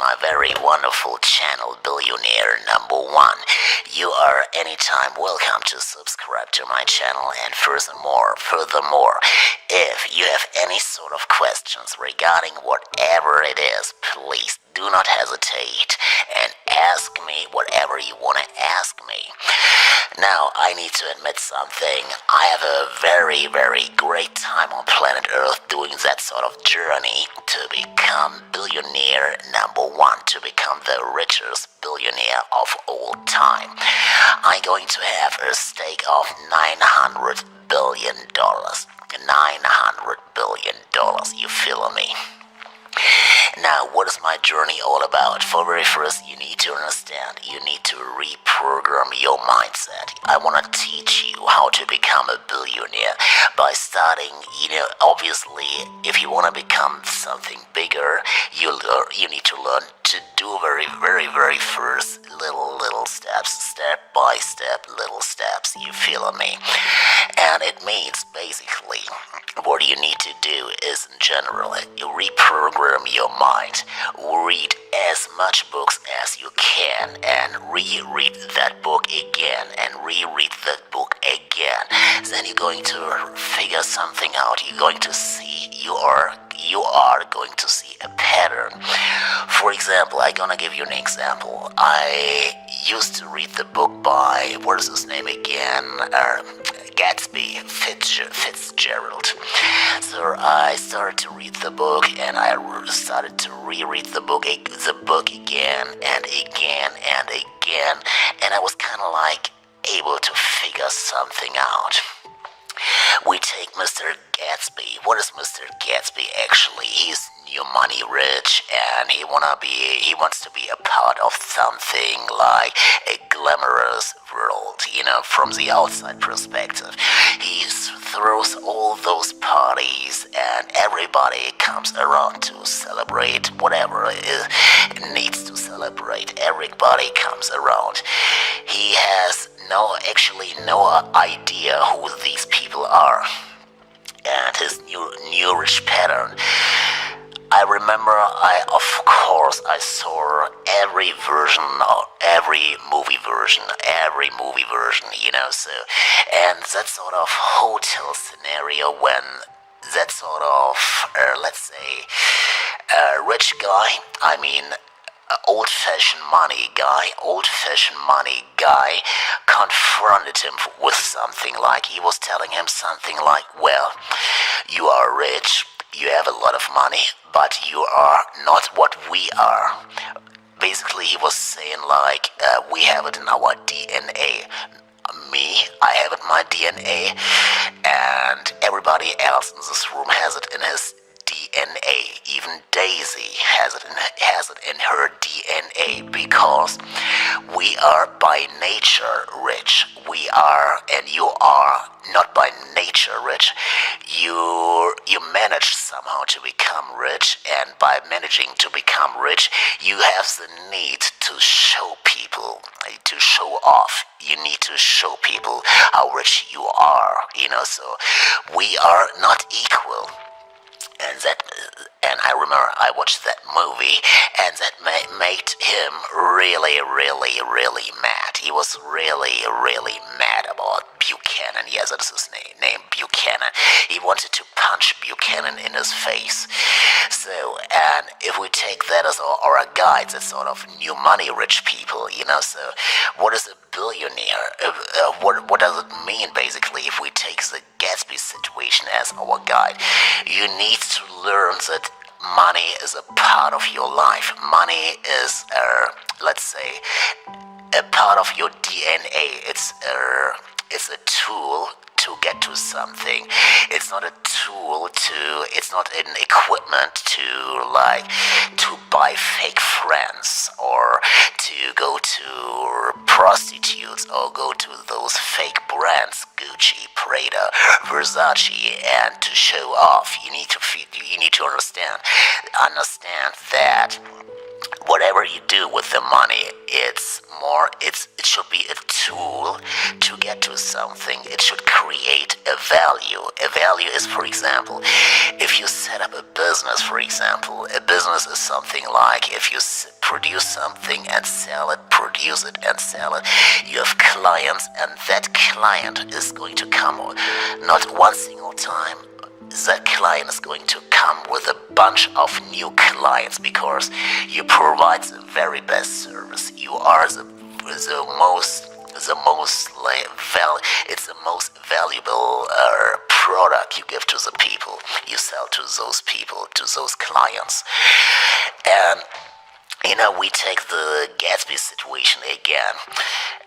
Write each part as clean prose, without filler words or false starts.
my very wonderful channel, Billionaire #1. You are anytime welcome to subscribe to my channel, and furthermore, if you have any sort of questions regarding whatever it is, please do not hesitate and ask me whatever you want to ask me. Now, I need to admit something. I have a very, very great time on planet Earth doing that sort of journey to become billionaire #1, to become the richest billionaire of all time. I'm going to have a stake of $900 billion. $900 billion, you feel me? Now, what is my journey all about? For very first, you need to understand, you need to reprogram your mindset. I want to teach you how to become a billionaire by starting, obviously, if you want to become something bigger, you need to learn to do very first little steps, step by step, little steps, you feel me? And it means basically, what you need to do is in general, you reprogram your mind, read as much books as you can, and reread that book again, and reread that book again. Then you're going to figure something out. You're going to see, you are going to see a pattern. For example, I'm gonna give you an example. I used to read the book by, what is his name again? Gatsby Fitzgerald. So I started to read the book, and I started to reread the book again and again and again, and I was kind of like able to figure something out. We take Mr. Gatsby. What is Mr. Gatsby actually? He's new money rich, and he wants to be a part of something like a glamorous world, from the outside perspective. He throws all those parties, and everybody comes around to celebrate whatever it needs to celebrate. Everybody comes around. He has no idea who these people are, and his new rich pattern. I remember I saw every movie version, so, and that sort of hotel scenario when that sort of, let's say, rich guy, old-fashioned money guy confronted him with something like, he was telling him something like, well, you are rich, you have a lot of money, but you are not what we are. Basically, he was saying like, we have it in our DNA. Me, I have it in my DNA, and everybody else in this room has it in his DNA. Even Daisy has it in her DNA, because we are by nature rich. We are, and you are not by nature rich. You manage somehow to become rich, and by managing to become rich, you have the need to show people, to show off. You need to show people how rich you are, so we are not equal. And I remember I watched that movie, and that made him really mad. He was really mad about Buchanan. Yes, that's his name, Buchanan. He wanted to punch Buchanan in his face. So, and if we take that as our guide, that sort of new money rich people, so what is a billionaire? What does it mean, basically, if we take the Gatsby situation as our guide? You need to learn that money is a part of your life. Money is, let's say, a part of your DNA. It's a tool to get to something. It's not a tool it's not an equipment to buy fake friends, or to go to prostitutes, or go to those fake brands, Gucci, Prada, Versace, and to show off. You need to understand that whatever you do with the money, it should be a tool to get to something. It should create a value. A value is, for example, if you set up a business, for example, a business is something like if you produce something and sell it, produce it and sell it, you have clients, and that client is going to come not one single time. That client is going to come with a bunch of new clients because you provide the very best service. You are the it's the most valuable product you give to the people. You sell to those people, to those clients. And we take the Gatsby situation again.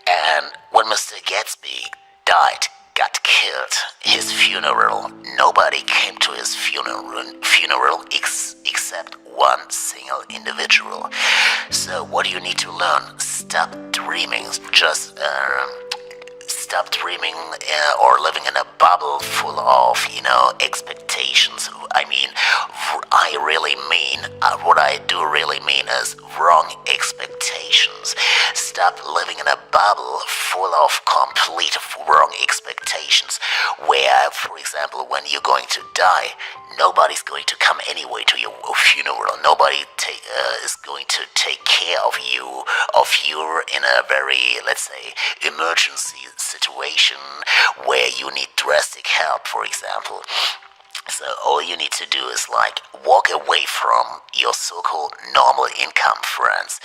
And when Mr. Gatsby died, got killed, his funeral, nobody came to his funeral except one single individual. So what do you need to learn? Stop dreaming. Just stop dreaming or living in a bubble full of expectations. What I do really mean is wrong expectations. Stop living in a bubble full of complete wrong expectations where, for example, when you're going to die, nobody's going to come anyway to your funeral. Nobody is going to take care of you if you're in a very, let's say, emergency situation where you need drastic help, for example. So all you need to do is walk away from your so-called normal income friends.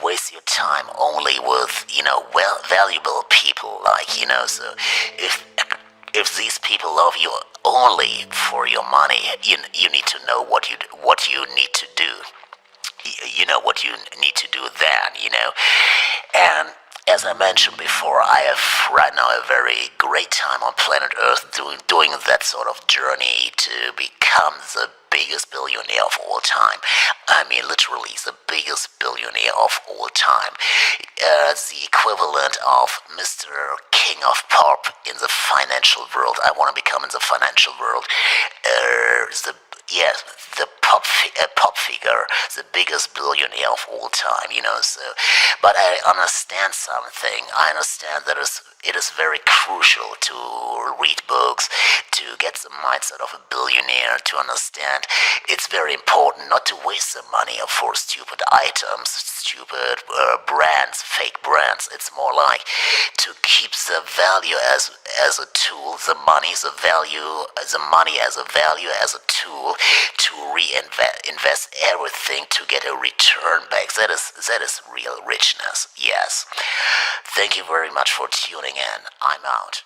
Waste your time only with, valuable people so if these people love you only for your money, you need to know what you need to do. You know what you need to do then, And as I mentioned before, I have right now a very great time on planet Earth doing that sort of journey to become the biggest billionaire of all time. Literally the biggest billionaire of all time. The equivalent of Mr. King of Pop in the financial world. I want to become in the financial world. The pop figure, the biggest billionaire of all time, So, but I understand something. I understand that it is very crucial to read books, to get the mindset of a billionaire, to understand it's very important not to waste the money for stupid items, stupid brands, fake brands. It's more like to keep the value as a tool, the money as a value, as a tool to invest everything to get a return back. That is real richness. Yes. Thank you very much for tuning in. I'm out.